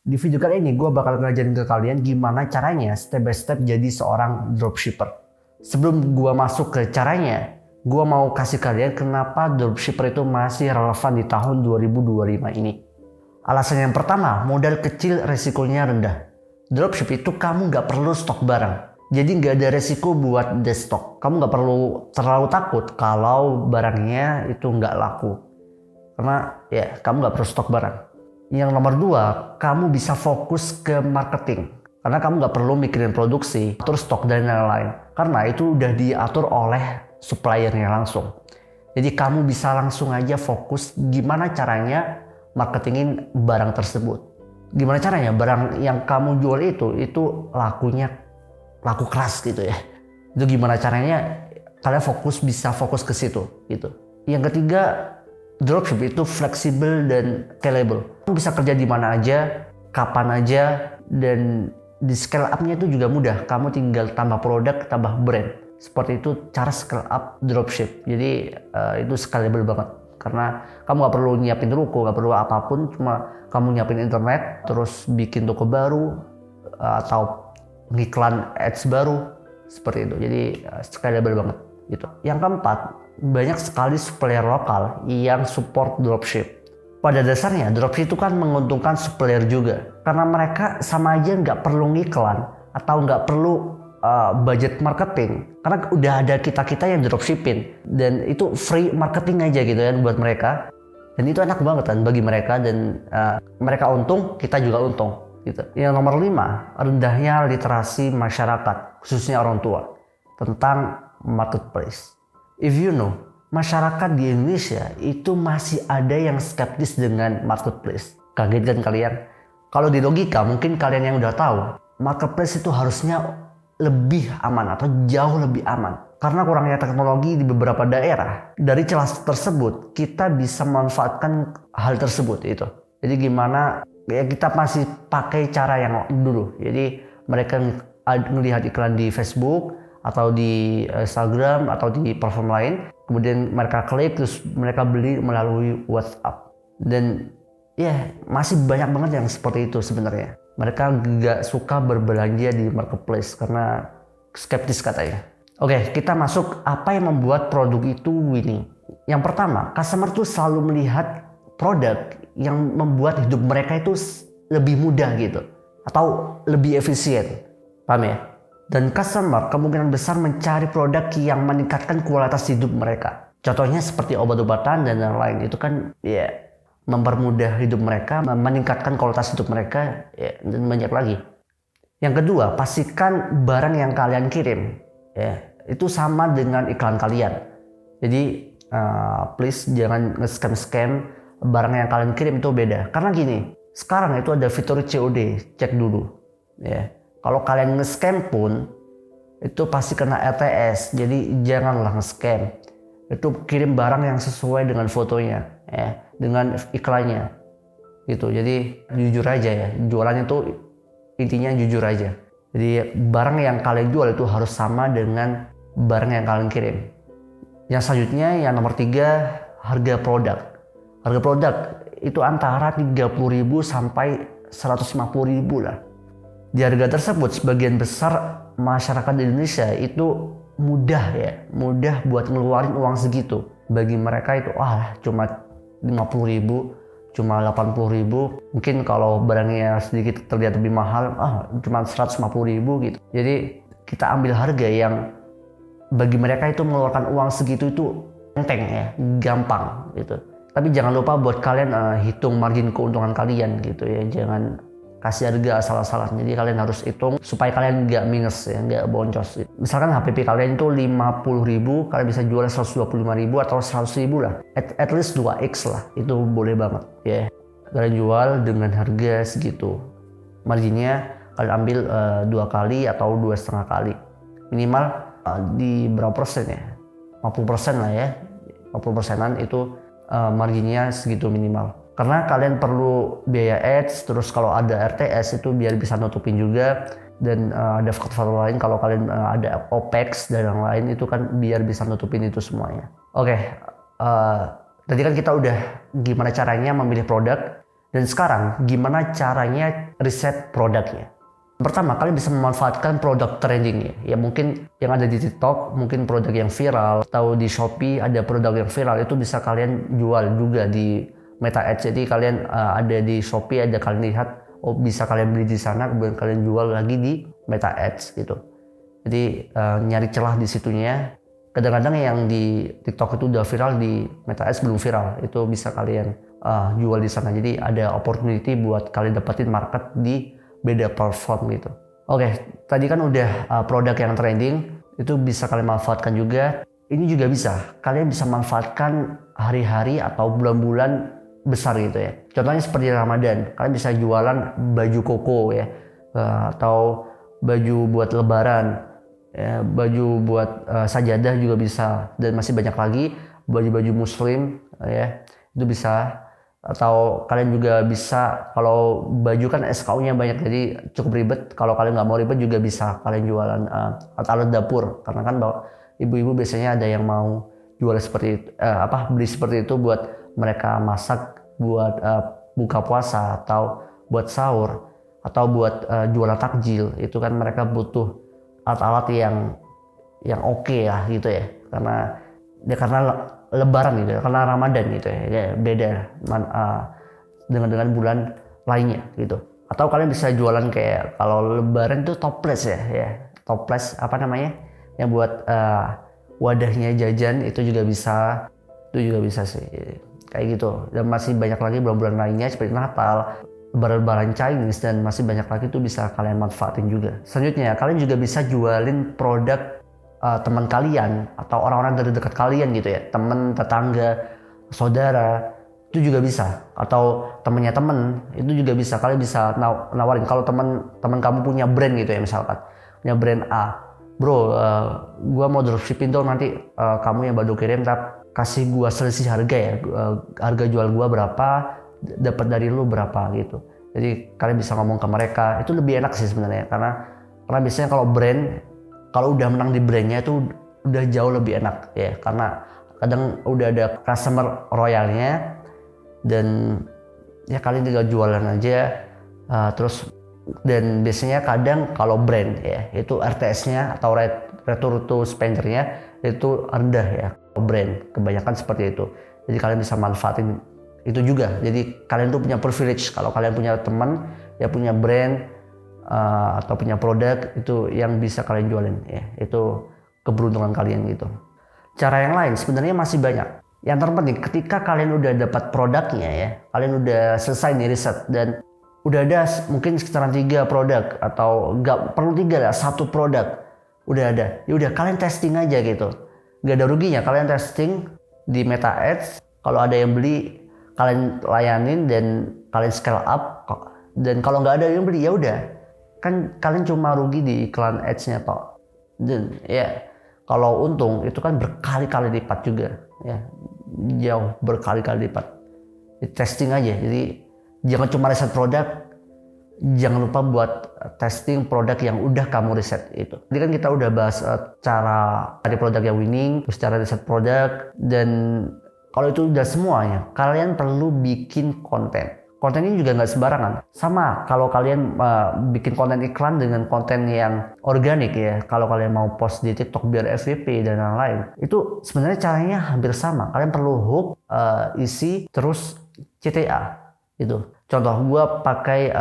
Di video kali ini gue bakal ngajarin ke kalian gimana caranya step by step jadi seorang dropshipper. Sebelum gue masuk ke caranya, gue mau kasih kalian kenapa dropshipper itu masih relevan di tahun 2025 ini. Alasan yang pertama, modal kecil resikonya rendah. Dropship itu kamu nggak perlu stok barang. Jadi nggak ada resiko buat destock. Kamu nggak perlu terlalu takut kalau barangnya itu nggak laku. Karena ya kamu nggak perlu stok barang. Yang nomor dua, kamu bisa fokus ke marketing. Karena kamu nggak perlu mikirin produksi, atur stok dan lain-lain. Karena itu udah diatur oleh suppliernya langsung. Jadi kamu bisa langsung aja fokus gimana caranya marketingin barang tersebut. Gimana caranya barang yang kamu jual itu laku keras gitu ya. Itu gimana caranya kalian bisa fokus ke situ gitu. Yang ketiga, dropship itu fleksibel dan scalable. Kamu bisa kerja di mana aja, kapan aja, dan di scale up-nya itu juga mudah. Kamu tinggal tambah produk, tambah brand. Seperti itu cara scale up dropship. Jadi itu scalable banget. Karena kamu gak perlu nyiapin ruko, gak perlu apapun, cuma kamu nyiapin internet, terus bikin toko baru, atau ngiklan ads baru, seperti itu. Jadi scalable banget gitu. Yang keempat, banyak sekali supplier lokal yang support dropship. Pada dasarnya dropship itu kan menguntungkan supplier juga, karena mereka sama aja nggak perlu ngiklan atau nggak perlu budget marketing, karena udah ada kita yang dropshipping dan itu free marketing aja gitu kan buat mereka, dan itu enak banget kan bagi mereka, dan mereka untung, kita juga untung gitu. Yang nomor 5, rendahnya literasi masyarakat, khususnya orang tua, tentang marketplace. If you know, masyarakat di Indonesia itu masih ada yang skeptis dengan marketplace. Kaget kan kalian? Kalau di logika mungkin kalian yang udah tahu, marketplace itu harusnya lebih aman atau jauh lebih aman. Karena kurangnya teknologi di beberapa daerah, dari celah tersebut kita bisa memanfaatkan hal tersebut itu. Jadi gimana ya, kita masih pakai cara yang dulu. Jadi mereka melihat iklan di Facebook atau di Instagram atau di platform lain, kemudian mereka klik terus mereka beli melalui WhatsApp. Dan ya masih banyak banget yang seperti itu sebenarnya. Mereka gak suka berbelanja di marketplace karena skeptis katanya. Oke, kita masuk apa yang membuat produk itu winning. Yang pertama, customer tuh selalu melihat produk yang membuat hidup mereka itu lebih mudah gitu, atau lebih efisien. Paham ya? Dan customer kemungkinan besar mencari produk yang meningkatkan kualitas hidup mereka. Contohnya seperti obat-obatan dan lain-lain. Itu kan ya mempermudah hidup mereka, meningkatkan kualitas hidup mereka, ya, dan banyak lagi. Yang kedua, pastikan barang yang kalian kirim ya, itu sama dengan iklan kalian. Jadi please jangan nge-scam barang yang kalian kirim itu beda. Karena gini, sekarang itu ada fitur COD, cek dulu ya. Kalau kalian nge-scam pun itu pasti kena RTS, jadi janganlah nge-scam. Itu kirim barang yang sesuai dengan fotonya ya, dengan iklannya gitu. Jadi jujur aja ya, jualannya tuh intinya jujur aja. Jadi barang yang kalian jual itu harus sama dengan barang yang kalian kirim. Yang selanjutnya, yang nomor 3, harga produk. Harga produk itu antara 30.000 sampai 150.000 lah. Di harga tersebut sebagian besar masyarakat di Indonesia itu mudah buat ngeluarin uang segitu. Bagi mereka itu cuma 50.000, cuma 80.000. Mungkin kalau barangnya sedikit terlihat lebih mahal, cuma 150.000 gitu. Jadi kita ambil harga yang bagi mereka itu mengeluarkan uang segitu itu enteng ya, gampang gitu. Tapi jangan lupa buat kalian hitung margin keuntungan kalian gitu ya. Jangan kasih harga asal-asalan. Jadi kalian harus hitung supaya kalian nggak minus ya, nggak boncos gitu. Misalkan HPP kalian itu 50.000, kalian bisa jual 125.000 atau 100.000 lah. At least 2x lah, itu boleh banget ya. Kalian jual dengan harga segitu. Marginnya kalian ambil 2 kali atau 2,5 kali. Minimal di berapa persen ya? 50% lah ya. 50%an itu marginnya segitu minimal. Karena kalian perlu biaya ads, terus kalau ada RTS itu biar bisa nutupin juga, dan ada faktor-faktor lain kalau kalian ada OPEX dan yang lain itu kan biar bisa nutupin itu semuanya. Oke, tadi kan kita udah gimana caranya memilih produk, Dan sekarang gimana caranya riset produknya? Pertama, kalian bisa memanfaatkan produk trending ya. Mungkin yang ada di TikTok, mungkin produk yang viral, atau di Shopee ada produk yang viral, itu bisa kalian jual juga di Meta Ads. Jadi kalian ada di Shopee, ada kalian lihat, oh bisa kalian beli di sana, kemudian kalian jual lagi di Meta Ads gitu. Jadi nyari celah di situnya. Kadang-kadang yang di TikTok itu udah viral, di Meta Ads belum viral, itu bisa kalian jual di sana. Jadi ada opportunity buat kalian dapetin market di beda platform gitu. Oke, tadi kan udah produk yang trending, itu bisa kalian manfaatkan juga. Ini juga bisa, kalian bisa manfaatkan hari-hari atau bulan-bulan besar gitu ya. Contohnya seperti Ramadan, kalian bisa jualan baju koko ya, atau baju buat lebaran, ya, baju buat sajadah juga bisa, dan masih banyak lagi baju-baju muslim ya, itu bisa. Atau kalian juga bisa, kalau baju kan SKU-nya banyak jadi cukup ribet. Kalau kalian nggak mau ribet juga bisa kalian jualan alat dapur, karena kan ibu-ibu biasanya ada yang mau jual seperti itu, beli seperti itu buat mereka masak buat buka puasa atau buat sahur atau buat jualan takjil. Itu kan mereka butuh alat-alat yang oke ya gitu ya, karena lebaran gitu, karena Ramadan gitu ya, beda dengan bulan lainnya gitu. Atau kalian bisa jualan kayak kalau lebaran itu toples ya, toples apa namanya, yang buat wadahnya jajan, itu juga bisa sih kayak gitu. Dan masih banyak lagi bulan-bulan lainnya seperti Natal, lebaran Chinese, dan masih banyak lagi itu bisa kalian manfaatin juga. Selanjutnya kalian juga bisa jualin produk teman kalian atau orang-orang dari dekat kalian gitu ya, teman, tetangga, saudara, itu juga bisa. Atau temennya temen, itu juga bisa. Kalian bisa nawarin, kalau teman kamu punya brand gitu ya, misalkan punya brand A, bro, gua mau dropshipping dong, nanti kamu yang bantu kirim, tapi kasih gua selisih harga ya, harga jual gua berapa, dapat dari lu berapa gitu. Jadi kalian bisa ngomong ke mereka, itu lebih enak sih sebenarnya, karena biasanya kalau brand, kalau udah menang di brandnya itu udah jauh lebih enak ya, karena kadang udah ada customer royalnya, dan ya kalian tinggal jualan aja. Terus, dan biasanya kadang kalau brand ya, itu RTS-nya atau return to spender-nya itu rendah ya, brand kebanyakan seperti itu. Jadi kalian bisa manfaatin itu juga. Jadi kalian tuh punya privilege kalau kalian punya teman ya punya brand atau punya produk, itu yang bisa kalian jualin ya, itu keberuntungan kalian gitu. Cara yang lain sebenarnya masih banyak. Yang terpenting ketika kalian udah dapat produknya ya, kalian udah selesai nih riset dan udah ada mungkin sekitaran 3 produk, atau nggak perlu 3 lah, 1 produk udah ada, ya udah kalian testing aja gitu, nggak ada ruginya kalian testing di Meta Ads. Kalau ada yang beli, kalian layanin dan kalian scale up. Dan kalau nggak ada yang beli, ya udah, kan kalian cuma rugi di iklan ads-nya Pak. Dan ya kalau untung itu kan berkali-kali lipat juga ya, jauh berkali-kali lipat. Testing aja, jadi jangan cuma riset produk, jangan lupa buat testing produk yang udah kamu riset itu. Jadi kan kita udah bahas cara cari produk yang winning, terus cara riset produk, dan kalau itu udah semuanya, kalian perlu bikin konten. Konten ini juga nggak sembarangan. Sama kalau kalian bikin konten iklan dengan konten yang organik ya. Kalau kalian mau post di TikTok biar FYP dan lain-lain, itu sebenarnya caranya hampir sama. Kalian perlu hook, isi, terus CTA itu. Contoh gue pakai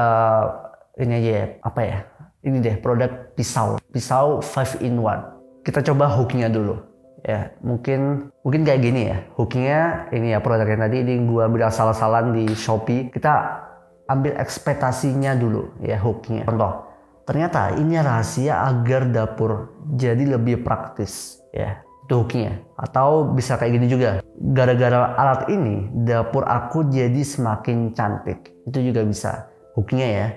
ini aja ya, apa ya? Ini deh, produk pisau 5-in-1. Kita coba hooknya dulu. Ya, mungkin kayak gini ya. Hooknya ini ya, produk yang tadi ini gue ambil asal-asalan di Shopee. Kita ambil ekspektasinya dulu ya, hooknya. Contoh, ternyata ini rahasia agar dapur jadi lebih praktis ya, itu hooknya. Atau bisa kayak gini juga, gara-gara alat ini dapur aku jadi semakin cantik. Itu juga bisa hooknya ya.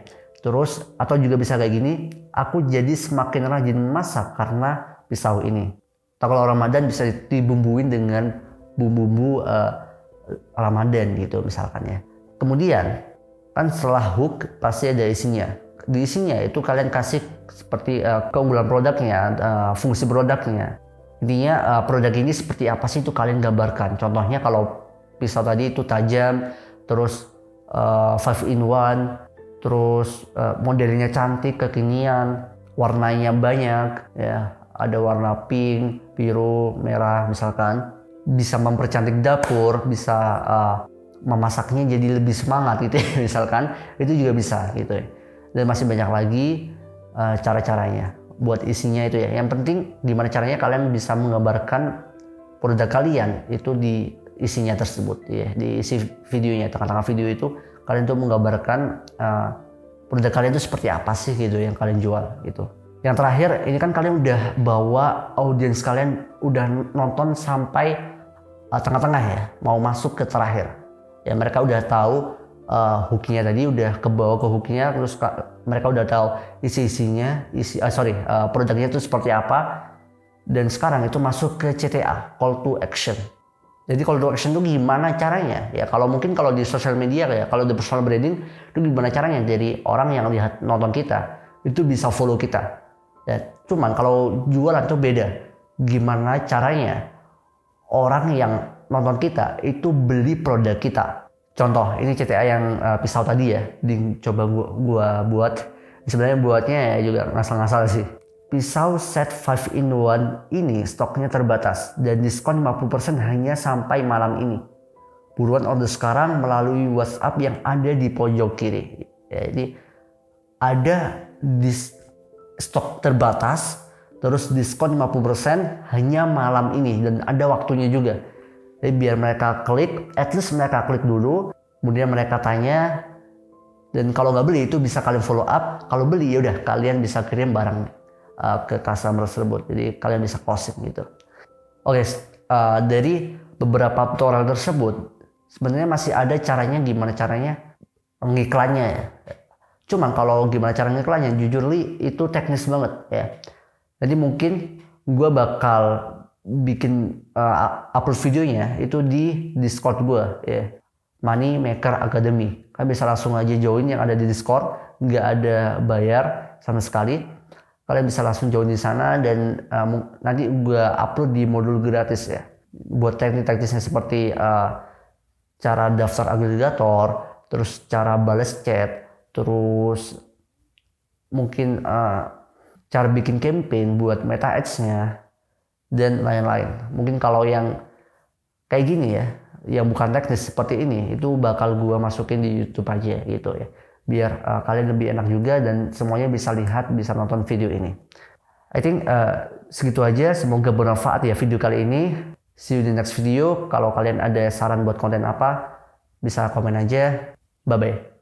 Terus, atau juga bisa kayak gini, aku jadi semakin rajin masak karena pisau ini. Atau kalau Ramadan bisa dibumbuin dengan bumbu-bumbu Ramadan gitu misalkan ya. Kemudian kan setelah hook pasti ada isinya. Di isinya itu kalian kasih seperti keunggulan produknya, fungsi produknya. Intinya produk ini seperti apa sih, itu kalian gambarkan. Contohnya kalau pisau tadi itu tajam, terus five in one, terus modelnya cantik, kekinian, warnanya banyak ya, ada warna pink, biru, merah misalkan, bisa mempercantik dapur, bisa memasaknya jadi lebih semangat gitu ya, misalkan itu juga bisa gitu ya. Dan masih banyak lagi cara-caranya buat isinya itu ya. Yang penting gimana caranya kalian bisa menggambarkan produk kalian itu di isinya tersebut ya, di isi videonya, tengah-tengah video itu kalian tuh menggambarkan produk kalian itu seperti apa sih gitu yang kalian jual gitu. Yang terakhir ini kan kalian udah bawa audiens kalian udah nonton sampai tengah-tengah ya, mau masuk ke terakhir ya, mereka udah tahu hooknya tadi, udah kebawa ke hooknya, terus mereka udah tahu produknya itu seperti apa, dan sekarang itu masuk ke CTA, call to action. Jadi call to action itu gimana caranya? Ya kalau mungkin kalau di sosial media ya, kalau di personal branding itu gimana caranya dari orang yang lihat nonton kita itu bisa follow kita. Ya, cuman kalau jualan itu beda. Gimana caranya orang yang nonton kita itu beli produk kita? Contoh ini CTA yang pisau tadi ya, coba gua buat. Sebenarnya buatnya ya juga ngasal-ngasal sih. Pisau set 5 in 1 ini stoknya terbatas dan diskon 50% hanya sampai malam ini. Buruan order sekarang melalui WhatsApp yang ada di pojok kiri. Jadi ada stok terbatas, terus diskon 50% hanya malam ini dan ada waktunya juga. Jadi biar mereka klik, at least mereka klik dulu, kemudian mereka tanya, dan kalau nggak beli itu bisa kalian follow up. Kalau beli ya udah kalian bisa kirim barang ke customer tersebut, jadi kalian bisa closing gitu. Oke, dari beberapa tutorial tersebut sebenarnya masih ada caranya, gimana caranya ngiklannya ya. Cuman kalau gimana cara ngiklannya, jujur li itu teknis banget ya. Jadi mungkin gue bakal bikin upload videonya itu di Discord gue ya, Money Maker Academy. Kalian bisa langsung aja join yang ada di Discord, nggak ada bayar sama sekali. Kalian bisa langsung join di sana dan nanti gue upload di modul gratis ya. Buat teknik-teknisnya seperti cara daftar agregator, terus cara balas chat, terus mungkin cara bikin campaign buat meta ads-nya dan lain-lain. Mungkin kalau yang kayak gini ya, yang bukan teknis seperti ini, itu bakal gue masukin di YouTube aja gitu ya. Biar kalian lebih enak juga dan semuanya bisa lihat, bisa nonton video ini. I think segitu aja, semoga bermanfaat ya video kali ini. See you di next video. Kalau kalian ada saran buat konten apa, bisa komen aja. Bye-bye.